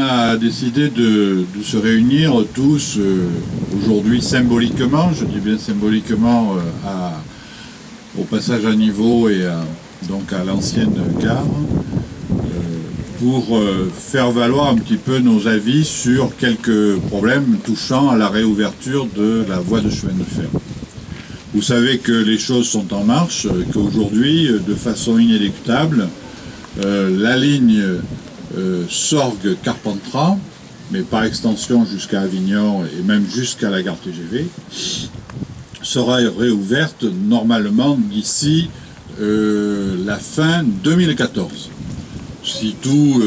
a décidé de se réunir tous aujourd'hui symboliquement, je dis bien symboliquement, au passage à niveau et donc à l'ancienne gare, pour faire valoir un petit peu nos avis sur quelques problèmes touchant à la réouverture de la voie de chemin de fer. Vous savez que les choses sont en marche, qu'aujourd'hui, de façon inéluctable, la ligne Sorgues-Carpentras, mais par extension jusqu'à Avignon et même jusqu'à la gare TGV, sera réouverte normalement d'ici la fin 2014. Si tout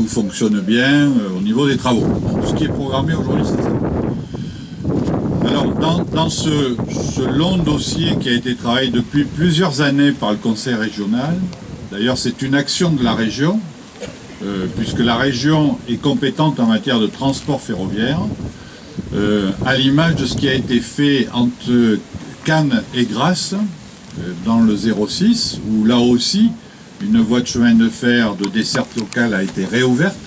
fonctionne bien au niveau des travaux. Ce qui est programmé aujourd'hui, c'est ça. Alors, dans ce long dossier qui a été travaillé depuis plusieurs années par le Conseil régional, d'ailleurs c'est une action de la région, puisque la région est compétente en matière de transport ferroviaire, à l'image de ce qui a été fait entre Cannes et Grasse, dans le 06, où là aussi, une voie de chemin de fer de desserte locale a été réouverte.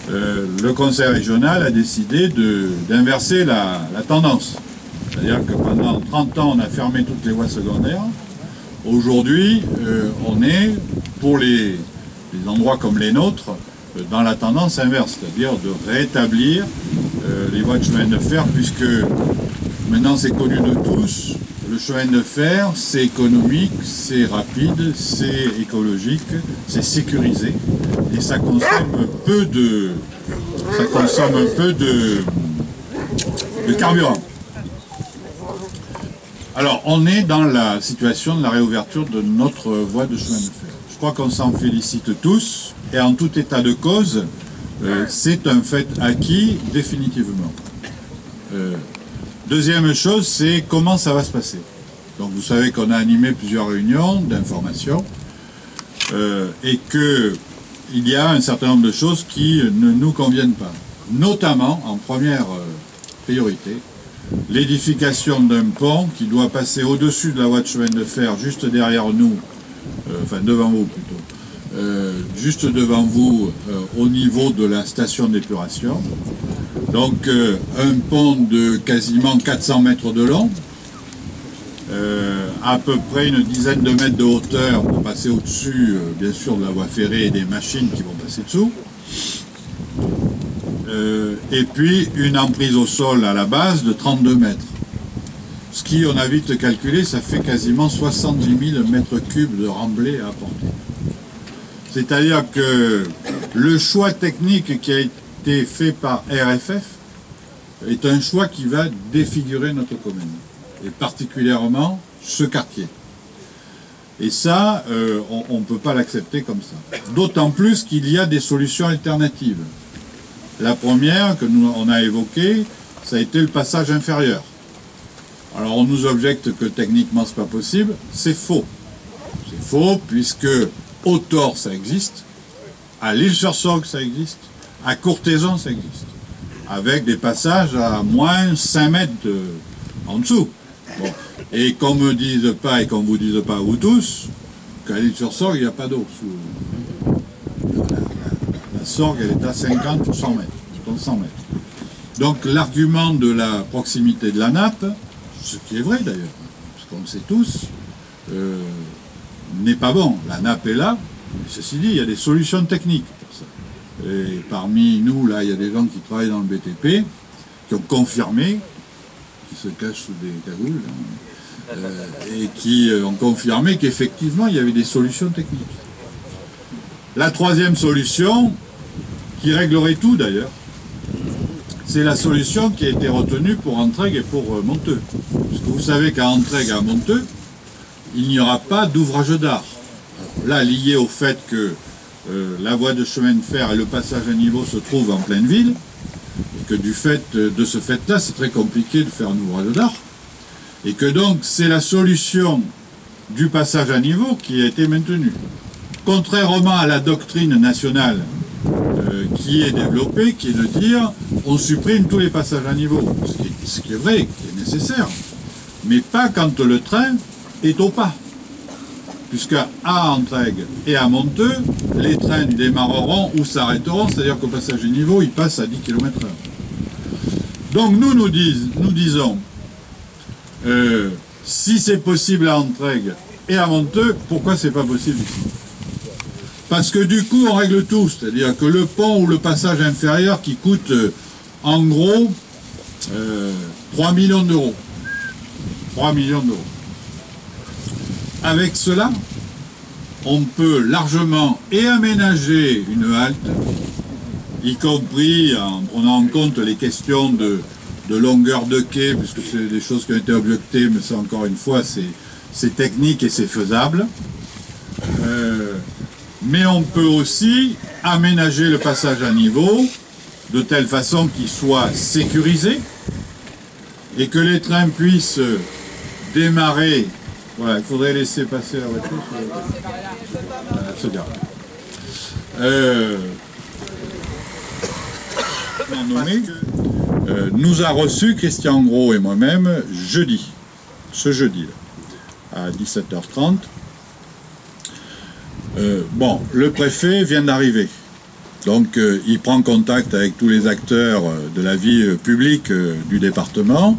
Le Conseil régional a décidé d'inverser la tendance. C'est-à-dire que pendant 30 ans, on a fermé toutes les voies secondaires. Aujourd'hui, on est, pour les endroits comme les nôtres, dans la tendance inverse, c'est-à-dire de rétablir les voies de chemin de fer, puisque maintenant c'est connu de tous, le chemin de fer, c'est économique, c'est rapide, c'est écologique, c'est sécurisé, et ça consomme un peu de carburant. Alors, on est dans la situation de la réouverture de notre voie de chemin de fer. Je crois qu'on s'en félicite tous, et en tout état de cause, c'est un fait acquis définitivement. Deuxième chose, c'est comment ça va se passer. Donc vous savez qu'on a animé plusieurs réunions d'information et qu'il y a un certain nombre de choses qui ne nous conviennent pas. Notamment, en première priorité, l'édification d'un pont qui doit passer au-dessus de la voie de chemin de fer, juste derrière nous, enfin devant vous plutôt, juste devant vous, au niveau de la station d'épuration. Donc un pont de quasiment 400 mètres de long, à peu près une dizaine de mètres de hauteur pour passer au-dessus, bien sûr, de la voie ferrée et des machines qui vont passer dessous. Et puis une emprise au sol à la base de 32 mètres. Ce qui, on a vite calculé, ça fait quasiment 70 000 mètres cubes de remblai à apporter. C'est-à-dire que le choix technique qui a été fait par RFF est un choix qui va défigurer notre commune, et particulièrement ce quartier. Et ça, on ne peut pas l'accepter comme ça. D'autant plus qu'il y a des solutions alternatives. La première que on a évoquée, ça a été le passage inférieur. Alors on nous objecte que techniquement c'est pas possible, c'est faux. C'est faux puisque au Thor ça existe, à l'Île-sur-Sorgue ça existe, à Courthézon ça existe, avec des passages à moins 5 mètres en dessous. Bon. Et qu'on me dise pas et qu'on vous dise pas vous tous, qu'à l'Île-sur-Sorgue il n'y a pas d'eau. La Sorgue elle est à 50 ou 100 mètres, 100 mètres. Donc l'argument de la proximité de la nappe, ce qui est vrai d'ailleurs, parce qu'on le sait tous, n'est pas bon. La nappe est là, mais ceci dit, il y a des solutions techniques pour ça. Et parmi nous, là, il y a des gens qui travaillent dans le BTP, qui ont confirmé, qui se cachent sous des cagoules, et qui ont confirmé qu'effectivement, il y avait des solutions techniques. La troisième solution, qui réglerait tout d'ailleurs, c'est la solution qui a été retenue pour Entraigues et pour Monteux. Parce que vous savez qu'à Entraigues et à Monteux, il n'y aura pas d'ouvrage d'art. Là, lié au fait que la voie de chemin de fer et le passage à niveau se trouvent en pleine ville, et que du fait de ce fait-là, c'est très compliqué de faire un ouvrage d'art, et que donc c'est la solution du passage à niveau qui a été maintenue. Contrairement à la doctrine nationale qui est développée, qui est de dire on supprime tous les passages à niveau, ce qui est vrai, qui est nécessaire, mais pas quand le train est au pas. puisqu'à Entraigues et à Monteux, les trains démarreront ou s'arrêteront, c'est-à-dire qu'au passage du niveau, ils passent à 10 km/h. Donc nous disons, si c'est possible à Entraigues et à Monteux, pourquoi c'est pas possible ici? Parce que du coup, on règle tout, c'est-à-dire que le pont ou le passage inférieur qui coûte en gros 3 millions d'euros. 3 millions d'euros. Avec cela, on peut largement et aménager une halte, y compris en prenant en compte les questions de longueur de quai, puisque c'est des choses qui ont été objectées, mais ça encore une fois, c'est technique et c'est faisable. Mais on peut aussi aménager le passage à niveau de telle façon qu'il soit sécurisé et que les trains puissent démarrer. Voilà, il faudrait laisser passer la voiture. Se gare. Nous a reçu Christian Gros et moi-même ce jeudi, à 17h30. Bon, le préfet vient d'arriver, donc il prend contact avec tous les acteurs de la vie publique du département,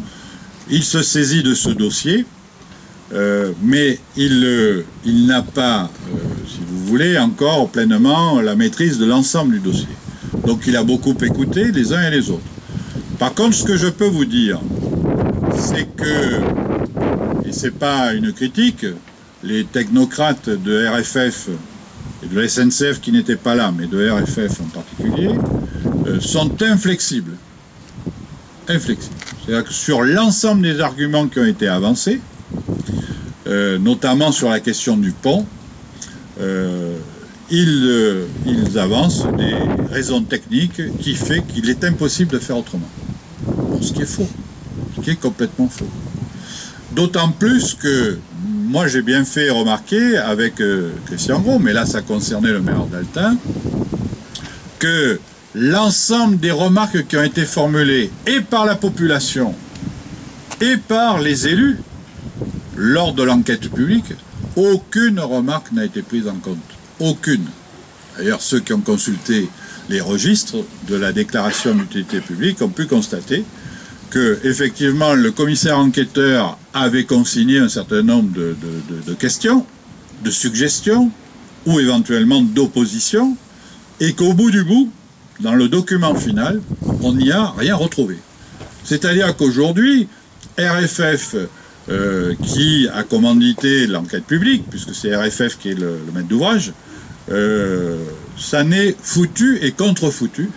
il se saisit de ce dossier, mais il n'a pas, si vous voulez, encore pleinement la maîtrise de l'ensemble du dossier. Donc il a beaucoup écouté les uns et les autres. Par contre, ce que je peux vous dire, c'est que, et c'est pas une critique, les technocrates de RFF et de la SNCF qui n'étaient pas là, mais de RFF en particulier, sont inflexibles. Inflexibles. C'est-à-dire que sur l'ensemble des arguments qui ont été avancés, notamment sur la question du pont, ils avancent des raisons techniques qui fait qu'il est impossible de faire autrement. Bon, ce qui est faux, ce qui est complètement faux. D'autant plus que moi, j'ai bien fait remarquer avec Christian Gros, mais là, ça concernait le maire d'Altin, que l'ensemble des remarques qui ont été formulées et par la population et par les élus lors de l'enquête publique, aucune remarque n'a été prise en compte. Aucune. D'ailleurs, ceux qui ont consulté les registres de la déclaration d'utilité publique ont pu constater que, effectivement, le commissaire enquêteur avait consigné un certain nombre de questions, de suggestions, ou éventuellement d'oppositions, et qu'au bout du bout, dans le document final, on n'y a rien retrouvé. C'est-à-dire qu'aujourd'hui, RFF, qui a commandité l'enquête publique, puisque c'est RFF qui est le maître d'ouvrage, ça n'est foutu et contre-foutu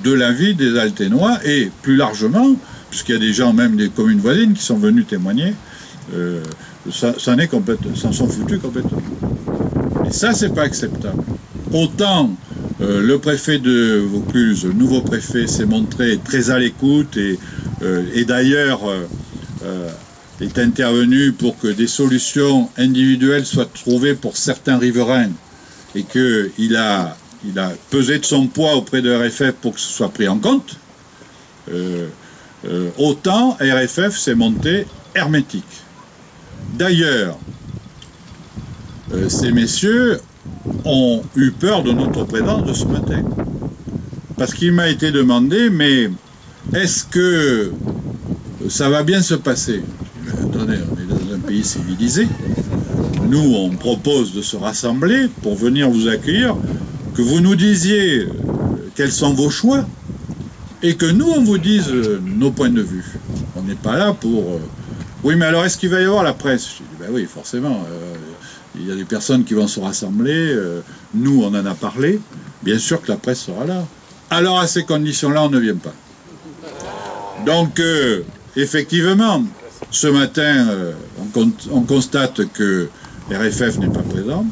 de l'avis des Alténois, et plus largement, puisqu'il y a des gens, même des communes voisines, qui sont venus témoigner, s'en sont foutus complètement. Et ça, c'est pas acceptable. Autant le préfet de Vaucluse, le nouveau préfet, s'est montré très à l'écoute et d'ailleurs est intervenu pour que des solutions individuelles soient trouvées pour certains riverains et qu'il a pesé de son poids auprès de RFF pour que ce soit pris en compte. Autant RFF s'est monté hermétique. D'ailleurs, ces messieurs ont eu peur de notre présence de ce matin. Parce qu'il m'a été demandé, mais est-ce que ça va bien se passer? Attendez, on est dans un pays civilisé. Nous, on propose de se rassembler pour venir vous accueillir, que vous nous disiez quels sont vos choix, et que nous, on vous dise nos points de vue. On n'est pas là pour... Oui, mais alors, est-ce qu'il va y avoir la presse? Je dis, ben oui, forcément. Il y a des personnes qui vont se rassembler. Nous, on en a parlé. Bien sûr que la presse sera là. Alors, à ces conditions-là, on ne vient pas. Donc, effectivement, ce matin, on constate que RFF n'est pas présent.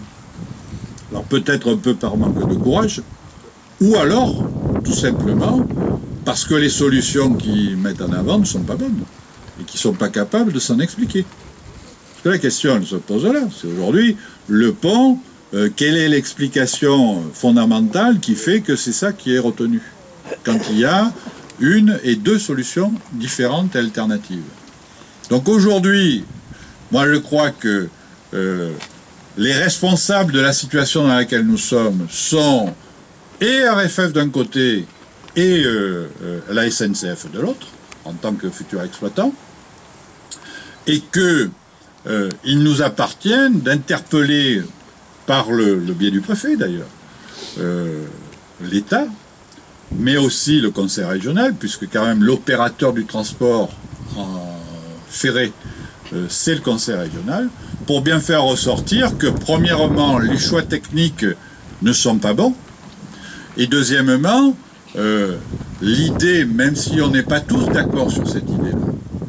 Alors, peut-être un peu par manque de courage. Ou alors, tout simplement, parce que les solutions qu'ils mettent en avant ne sont pas bonnes. Et qu'ils ne sont pas capables de s'en expliquer. Parce que la question, elle se pose là. C'est aujourd'hui, le pont, quelle est l'explication fondamentale qui fait que c'est ça qui est retenu? Quand il y a une et deux solutions différentes et alternatives. Donc aujourd'hui, moi je crois que les responsables de la situation dans laquelle nous sommes sont et RFF d'un côté et la SNCF de l'autre, en tant que futur exploitant, et que il nous appartient d'interpeller, par le biais du préfet d'ailleurs, l'État, mais aussi le conseil régional, puisque quand même l'opérateur du transport ferré, c'est le conseil régional, pour bien faire ressortir que, premièrement, les choix techniques ne sont pas bons, et deuxièmement, l'idée, même si on n'est pas tous d'accord sur cette idée-là,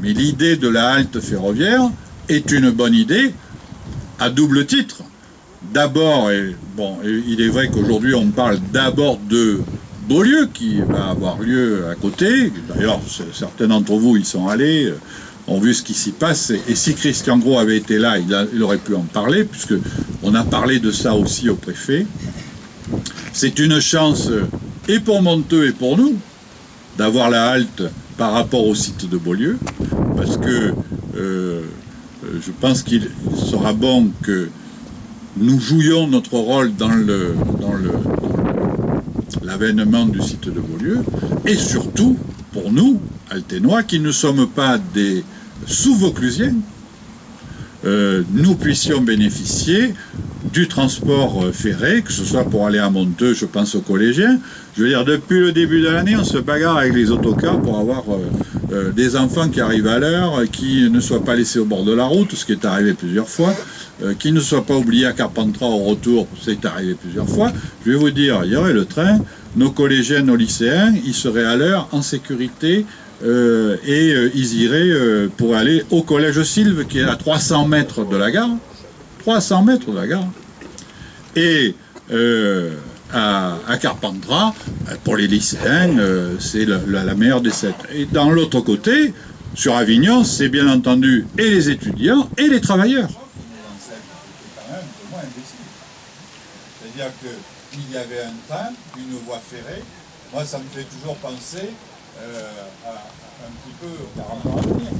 mais l'idée de la halte ferroviaire est une bonne idée à double titre. D'abord, il est vrai qu'aujourd'hui on parle d'abord de Beaulieu qui va avoir lieu à côté. D'ailleurs, certains d'entre vous y sont allés, ont vu ce qui s'y passe. Et si Christian Gros avait été là, il aurait pu en parler, puisque on a parlé de ça aussi au préfet. C'est une chance, et pour Monteux et pour nous, d'avoir la halte par rapport au site de Beaulieu, parce que je pense qu'il sera bon que nous jouions notre rôle dans l'avènement du site de Beaulieu, et surtout, pour nous, Alténois, qui ne sommes pas des sous-Vauclusiens, nous puissions bénéficier du transport ferré, que ce soit pour aller à Monteux, je pense aux collégiens. Je veux dire, depuis le début de l'année, on se bagarre avec les autocars pour avoir des enfants qui arrivent à l'heure, qui ne soient pas laissés au bord de la route, ce qui est arrivé plusieurs fois, qui ne soient pas oubliés à Carpentras au retour, c'est arrivé plusieurs fois. Je vais vous dire, il y aurait le train, nos collégiens, nos lycéens, ils seraient à l'heure, en sécurité, et ils iraient pour aller au collège Sylve, qui est à 300 mètres de la gare. 300 mètres de la gare. Et à Carpentras, pour les lycéens, c'est la meilleure des sept. Et dans l'autre côté, sur Avignon, c'est bien entendu et les étudiants et les travailleurs. C'est-à-dire qu'il y avait un train, une voie ferrée. Moi, ça me fait toujours penser un petit peu au carrément à venir.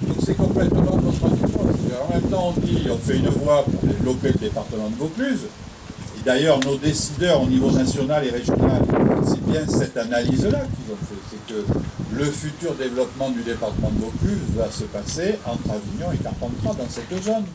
Donc c'est complètement contradictoire. En même temps, on dit on fait une voie pour développer le département de Vaucluse. Et d'ailleurs, nos décideurs au niveau national et régional, c'est bien cette analyse-là qu'ils ont fait. C'est que le futur développement du département de Vaucluse va se passer entre Avignon et Carpentras dans cette zone.